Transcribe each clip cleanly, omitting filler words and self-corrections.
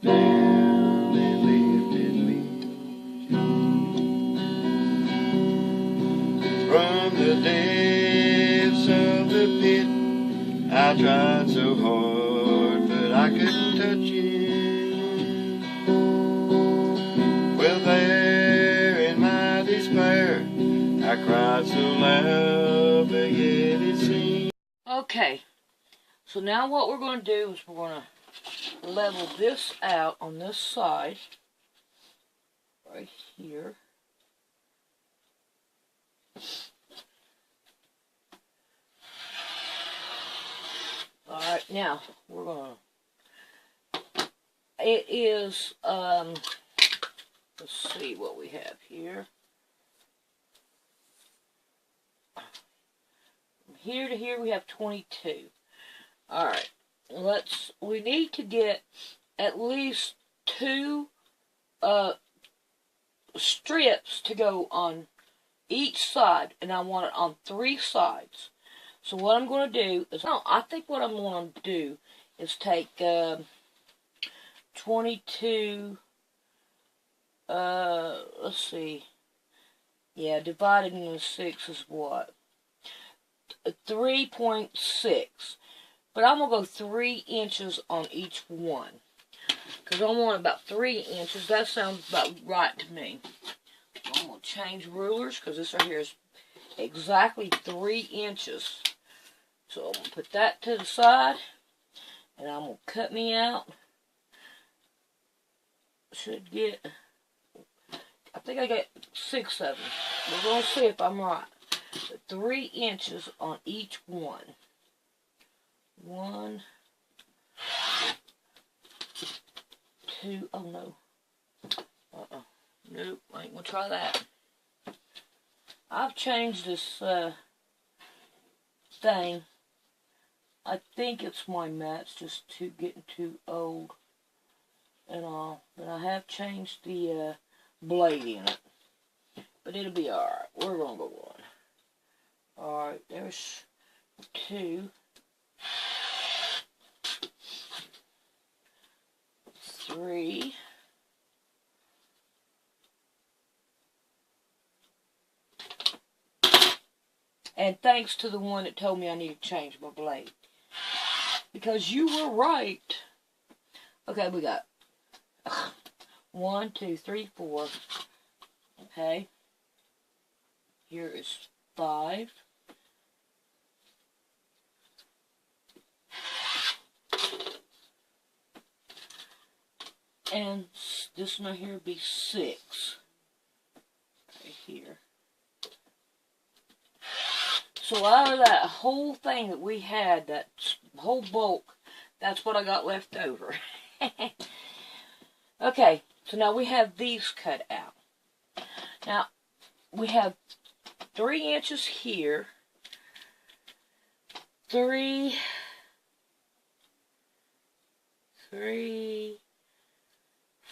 barely lifted me. From the depths of the pit, I tried so hard, but I couldn't touch it. Well, there in my despair, I cried so loud, but yet it seemed. Okay, so now what we're going to do is we're going to level this out on this side, right here. Alright, now we're going to, it is, let's see what we have here. From here to here we have 22. Alright, we need to get at least 2 strips to go on each side, and I want it on 3 sides. So what I'm going to do is, I think what I'm going to do is take 22, let's see, yeah, divided into 6 is what? 3.6. But I'm going to go 3 inches on each one, because I want about 3 inches. That sounds about right to me. I'm going to change rulers, because this right here is exactly 3 inches. So I'm going to put that to the side, and I'm going to cut me out. Should get, I think I got 6 of them. We're going to see if I'm right. But 3 inches on each one. 1, 2, oh no. Nope, I ain't going to try that. I've changed this thing. I think it's my mat's just getting too old and all. But I have changed the blade in it. But it'll be alright. We're going to go on. Alright, there's 2. 3. And thanks to the one that told me I need to change my blade. Because you were right. Okay, we got 1, 2, 3, 4. Okay. Here is 5. And this one here would be 6. Right here. So out of that whole thing that we had, that whole bulk, that's what I got left over. Okay, so now we have these cut out. Now, we have 3 inches here. 3,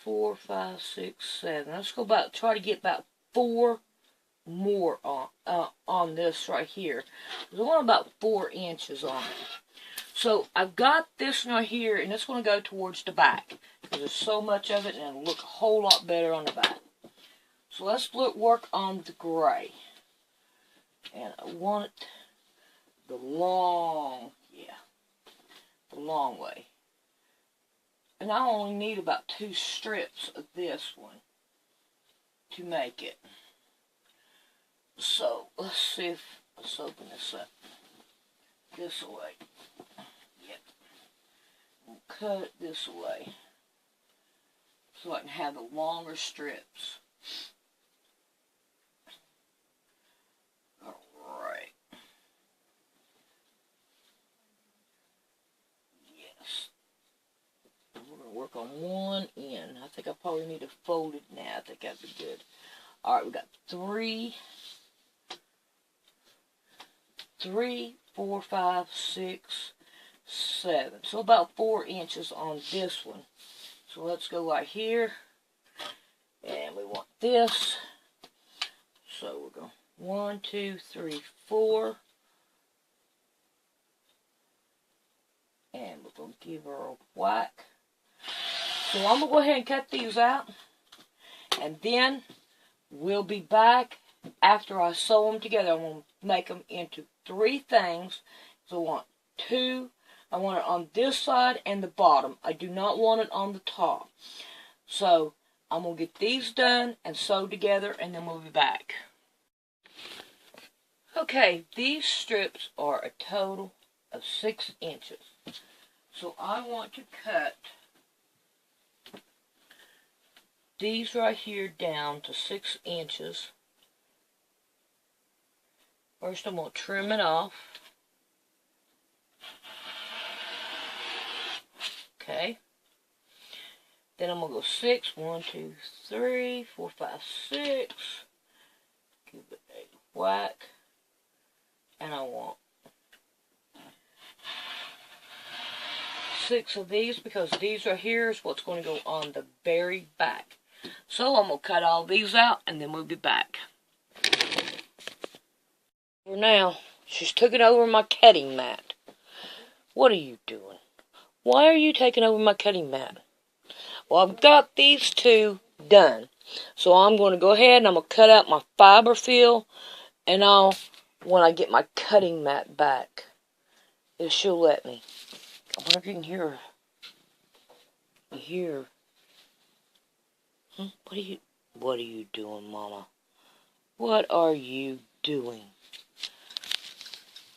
4, 5, 6, 7. Let's go about, try to get about 4 more on this right here. I want about 4 inches on it. So I've got this right here, and it's going to go towards the back because there's so much of it, and it'll look a whole lot better on the back. So let's work on the gray, and I want it the long way. And I only need about 2 strips of this one to make it. So, let's see if, let's open this up this way. Yep. We'll cut it this way so I can have the longer strips. Alright. Yes. We're going to work on one end. I think I probably need to fold it now. I think that'd be good. Alright, we got 3, 4, 5, 6, 7. So about 4 inches on this one. So let's go right here. And we want this. So we're going 1, 2, 3, 4. And we're going to give her a whack. So I'm going to go ahead and cut these out. And then we'll be back after I sew them together. I'm going to make them into 3 things. So I want 2. I want it on this side and the bottom. I do not want it on the top. So I'm going to get these done and sew together, and then we'll be back. Okay, these strips are a total of 6 inches. So I want to cut these right here down to 6 inches. First I'm going to trim it off. Okay. Then I'm going to go 6. 1, 2, 3, 4, 5, 6. Give it a whack. And I want 6 of these, because these right here is what's going to go on the very back. So I'm going to cut all these out, and then we'll be back. For now, she's taking over my cutting mat. What are you doing? Why are you taking over my cutting mat? Well, I've got these 2 done. So I'm going to go ahead and I'm going to cut out my fiber fill, and when I get my cutting mat back, if she'll let me. I wonder if you can hear her. You hear her. What are you doing, Mama? What are you doing?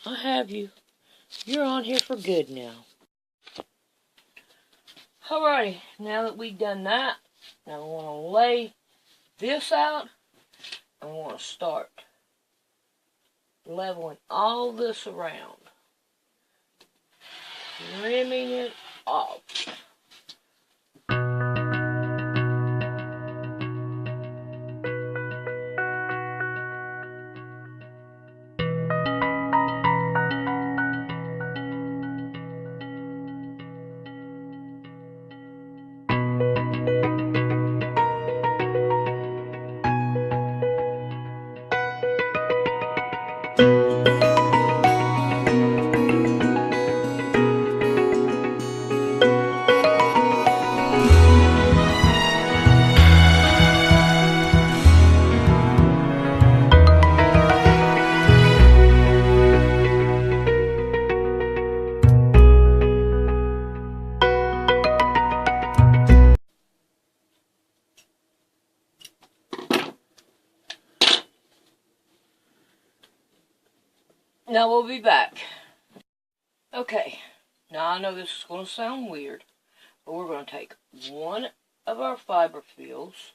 I have you. You're on here for good now. Alrighty, now that we've done that, now we want to lay this out, and we want to start leveling all this around, trimming it off. Now we'll be back. Okay, now I know this is going to sound weird, but we're going to take one of our fiber fills.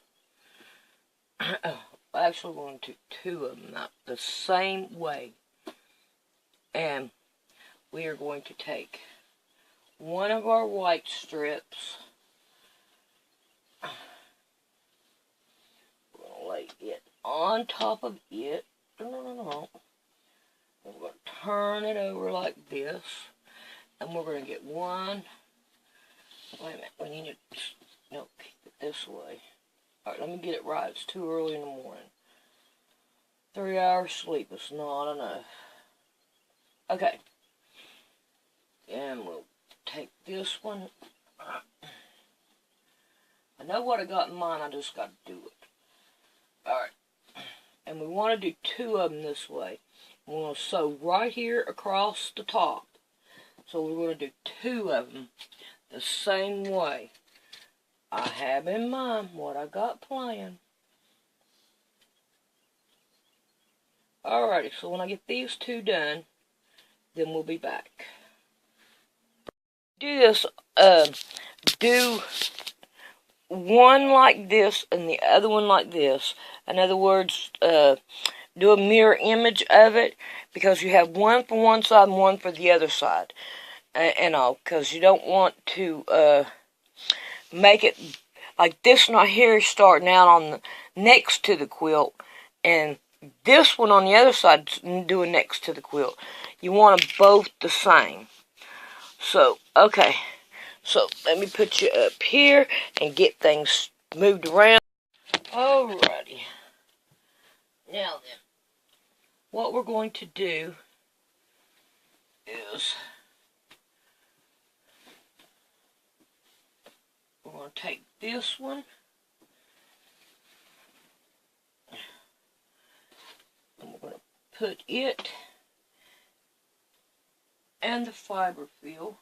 Actually, we're going to do 2 of them the same way. And we are going to take one of our white strips. We're going to lay it on top of it. No. We're going to turn it over like this, and we're going to get one. Wait a minute, we need to, no, keep it this way. Alright, let me get it right. It's too early in the morning. 3 hours sleep is not enough. Okay. And we'll take this one. I know what I got in mind, I just got to do it. Alright. And we want to do 2 of them this way. We're going to sew right here across the top. So we're going to do 2 of them the same way. I have in mind what I got planned. Alrighty, so when I get these 2 done, then we'll be back. Do this, do one like this and the other one like this. In other words, do a mirror image of it, because you have one for one side and one for the other side, and all, because you don't want to make it like this one right here is starting out on the next to the quilt, and this one on the other side is doing next to the quilt. You want them both the same. So, okay, so let me put you up here and get things moved around. Alrighty. Now then, what we're going to do is we're going going to take this one. And we're going to put it and the fiber fill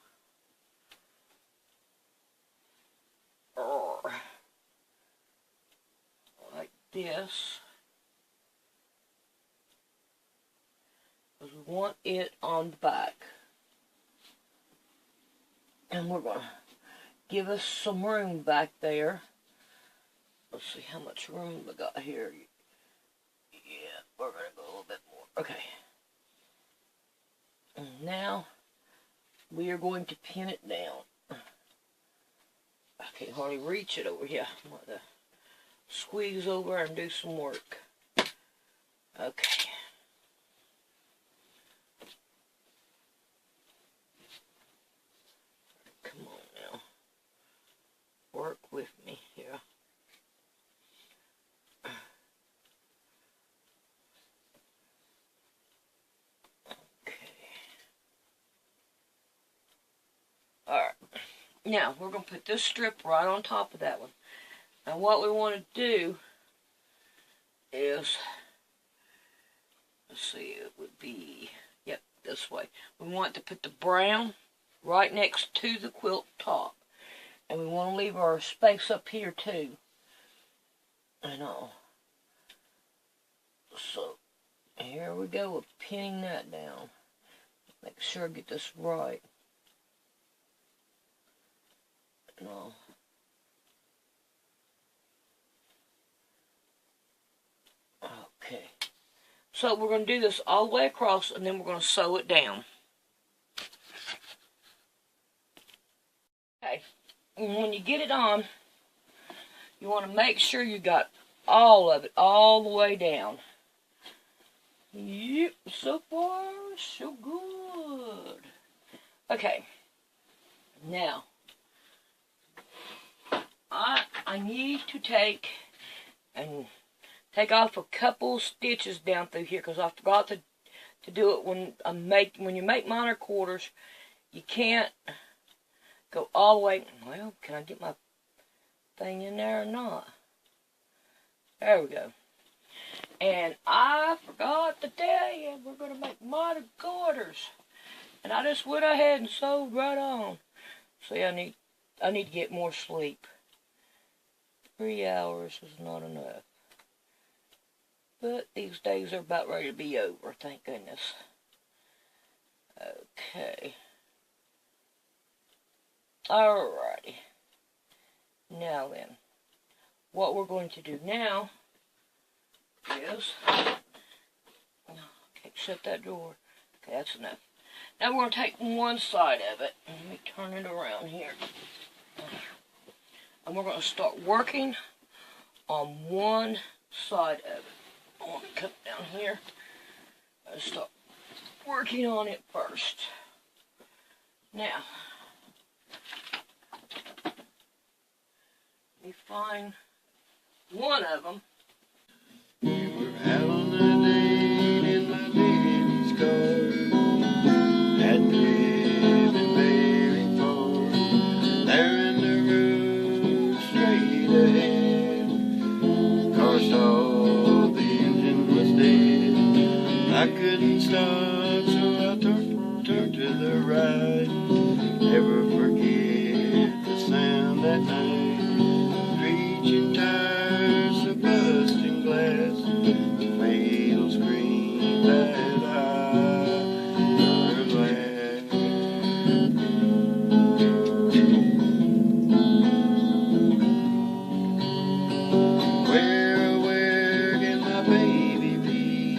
like this. Because we want it on the back. And we're going to give us some room back there. Let's see how much room we got here. Yeah, we're going to go a little bit more. Okay. And now we are going to pin it down. I can't hardly reach it over here. I'm going to squeeze over and do some work. Okay. Come on now. Work with me here. Alright, now we're going to put this strip right on top of that one. Now what we want to do is, let's see, it would be, yep, this way. We want to put the brown right next to the quilt top. And we want to leave our space up here too. And all. So, here we go with pinning that down. Make sure I get this right. No. Okay. So we're going to do this all the way across, and then we're going to sew it down. Okay. And when you get it on, you want to make sure you got all of it, all the way down. Yep, so far, so good. Okay. Now, I need to take off a couple stitches down through here because I forgot to do it when you make minor quarters. You can't go all the way. Well, can I get my thing in there or not? There we go. And I forgot to tell you, we're going to make minor quarters. And I just went ahead and sewed right on. See, I need to get more sleep. 3 hours is not enough. But these days are about ready to be over, thank goodness. Okay. Alrighty. Now then, what we're going to do now is, can't shut that door. Okay, that's enough. Now we're going to take one side of it, and let me turn it around here. And we're going to start working on one side of it. I want to come down here and start working on it first. Now, let me find one of them. We were out on a date in my baby's car. Hadn't driven very far. There in the road, straight ahead. Car stalled, the engine was dead. I couldn't stop, so I turned to the right. Never forget the sound that night. Screeching tires, a busting glass, the fatal scream that I heard last. Where can my baby be?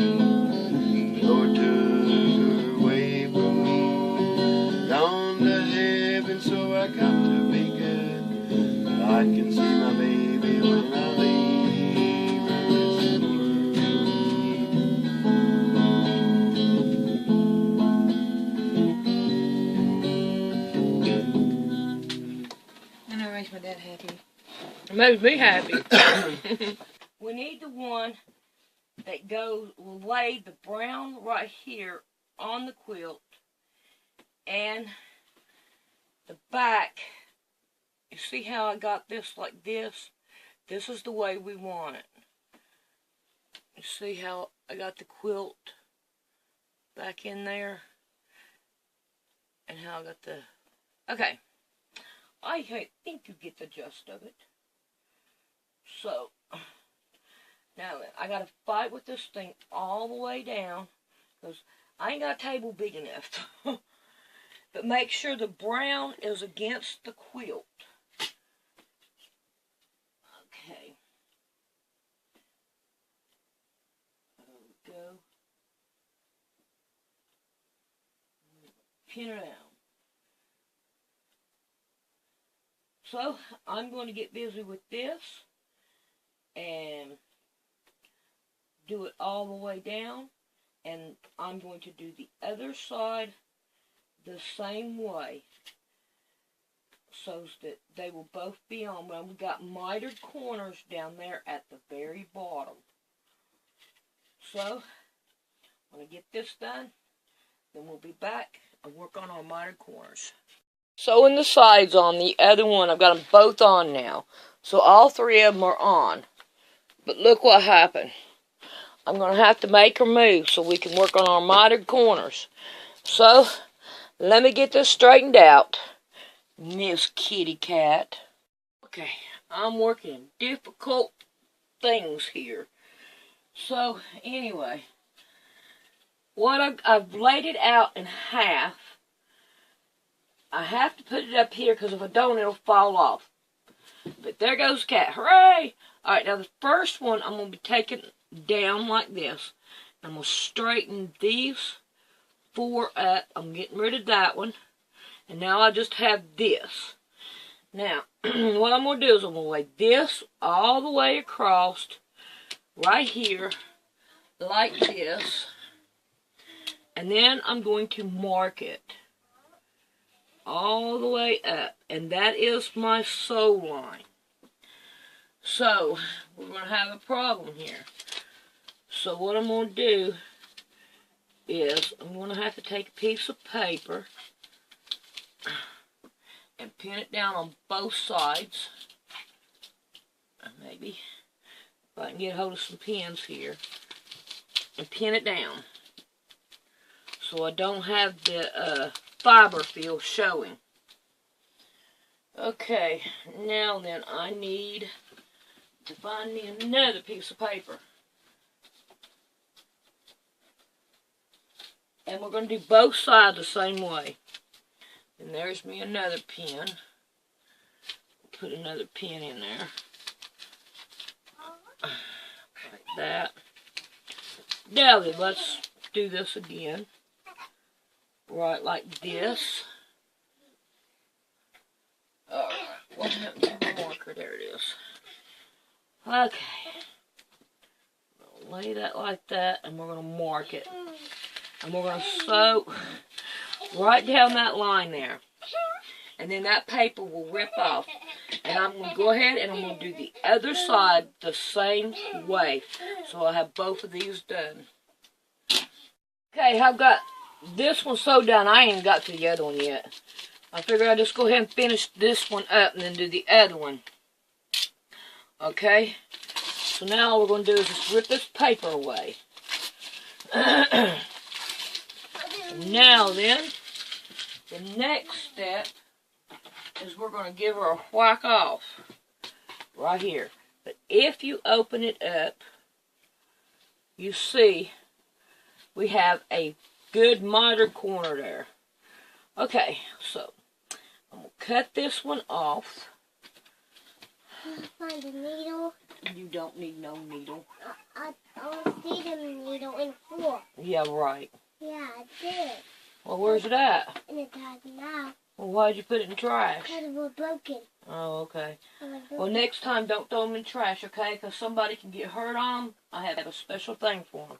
Lord took her away from me, gone to heaven, so I got to be good. But I can see my baby when I leave her this world. And that makes my dad happy. It makes me happy. We need the one that will lay the brown right here on the quilt, and the back You see how I got this like this? This is the way we want it. You see how I got the quilt back in there? And how I got the... Okay. I think you get the gist of it. So, now I got to fight with this thing all the way down, because I ain't got a table big enough. But make sure the brown is against the quilt. Okay. There we go. Pin it down. So, I'm going to get busy with this and do it all the way down. And I'm going to do the other side the same way, so that they will both be on. Well, we've got mitered corners down there at the very bottom. So, when I get this done, then we'll be back and work on our mitered corners. Sewing the sides on the other one, I've got them both on now. So all three of them are on. But look what happened. I'm going to have to make her move so we can work on our mitered corners. So, let me get this straightened out. Miss Kitty Cat. Okay, I'm working difficult things here. So, anyway, what I've laid it out in half. I have to put it up here because if I don't, it'll fall off. But there goes the cat. Hooray! Alright, now the first one I'm going to be taking down like this. I'm going to straighten these 4 up. I'm getting rid of that one. And now I just have this. Now, what I'm going to do is I'm going to lay this all the way across right here like this. And then I'm going to mark it all the way up. And that is my sew line. So, we're going to have a problem here. So what I'm going to do is I'm going to have to take a piece of paper and pin it down on both sides. Maybe if I can get a hold of some pins here. And pin it down so I don't have the fiber feel showing. Okay, now then I need to find me another piece of paper. And we're going to do both sides the same way. And there's me another pin. Put another pin in there. Like that. Now then, let's do this again. Right like this. Alright, what happened to the marker? There it is. Okay. We'll lay that like that, and we're going to mark it. And we're going to sew right down that line there. And then that paper will rip off. And I'm going to go ahead and I'm going to do the other side the same way. So I have both of these done. Okay, I've got this one sewed down. I ain't got to the other one yet. I figured I'd just go ahead and finish this one up and then do the other one. Okay? So now all we're going to do is just rip this paper away. Now then, the next step is we're going to give her a whack off right here. But if you open it up, you see we have a good mitered corner there. Okay, so I'm going to cut this one off. Find a needle. You don't need no needle. I see the needle in the floor. Yeah, right. Yeah, I did. Well, where's it at? And it died now. Well, why'd you put it in trash? Because it was broken. Oh, okay. Well, next time, don't throw them in trash, okay? Because somebody can get hurt on them. I have a special thing for them.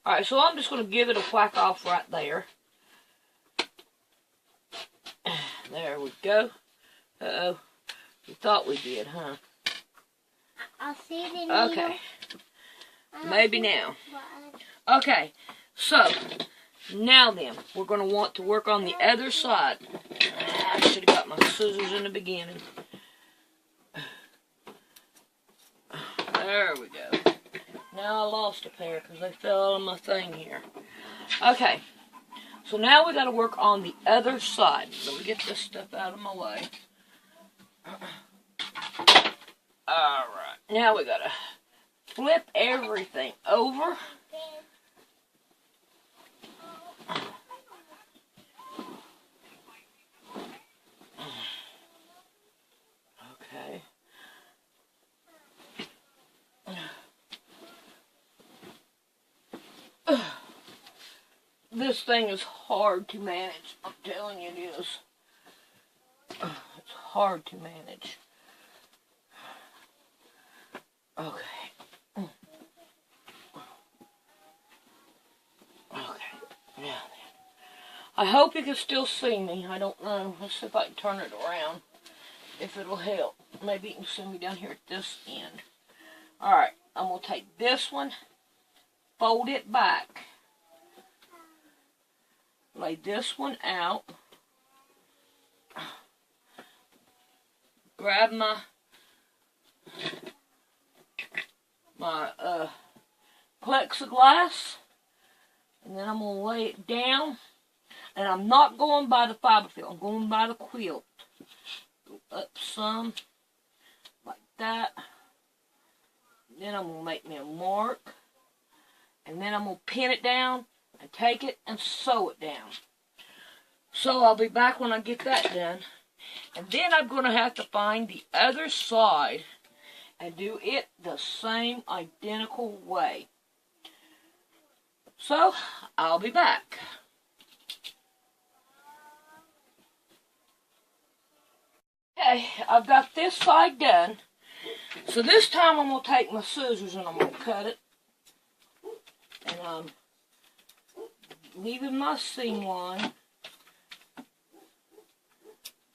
Alright, so I'm just going to give it a whack off right there. There we go. Uh-oh. You thought we did, huh? I'll see the needle. Okay. Maybe now. Okay, so now then, we're going to want to work on the other side. I should have got my scissors in the beginning. There we go. Now I lost a pair because they fell on my thing here. Okay. So now we got to work on the other side. Let me get this stuff out of my way. Alright. Now we got to flip everything over. Okay. This thing is hard to manage. I'm telling you it is. It's hard to manage. Okay. Okay. Now then. I hope you can still see me. I don't know. Let's see if I can turn it around. If it'll help. Maybe you can see me down here at this end. Alright. I'm going to take this one. Fold it back. Lay this one out. Grab my plexiglass, and then I'm going to lay it down. And I'm not going by the fiber fill. I'm going by the quilt. Go up some, like that. Then I'm going to make me a mark. And then I'm going to pin it down and take it and sew it down. So I'll be back when I get that done. And then I'm going to have to find the other side and do it the same identical way. So I'll be back. Okay, I've got this side done. So this time I'm going to take my scissors and I'm going to cut it. And I'm leaving my seam line.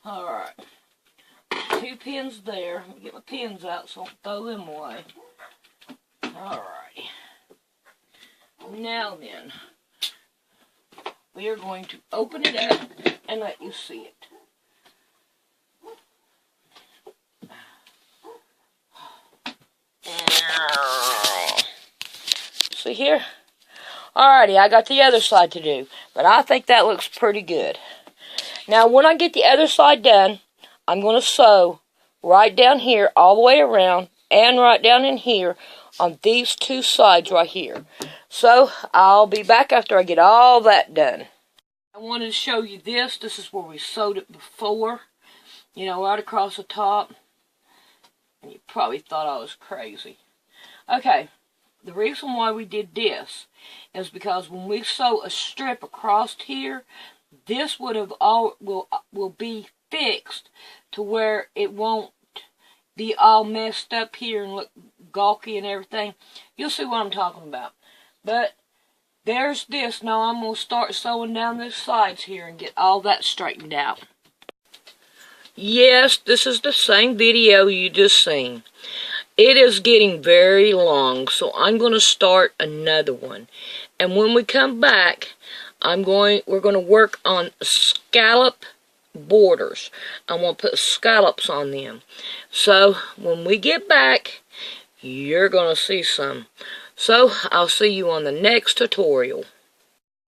Alright. 2 pins there. Let me get my pins out so I don't throw them away. Alright. Now then, we are going to open it up and let you see it. See here? Alrighty, I got the other side to do, but I think that looks pretty good. Now, when I get the other side done, I'm going to sew right down here, all the way around, and right down in here on these 2 sides right here. So, I'll be back after I get all that done. I wanted to show you this. This is where we sewed it before. You know, right across the top. And you probably thought I was crazy. Okay, the reason why we did this is because when we sew a strip across here, this will be fixed to where it won't be all messed up here and look gawky and everything. You'll see what I'm talking about. But there's this. Now I'm going to start sewing down the sides here and get all that straightened out. Yes, this is the same video you just seen. It is getting very long, so I'm going to start another one. And when we come back, we're going to work on scallop borders. I want to put scallops on them. So when we get back, you're going to see some. So I'll see you on the next tutorial.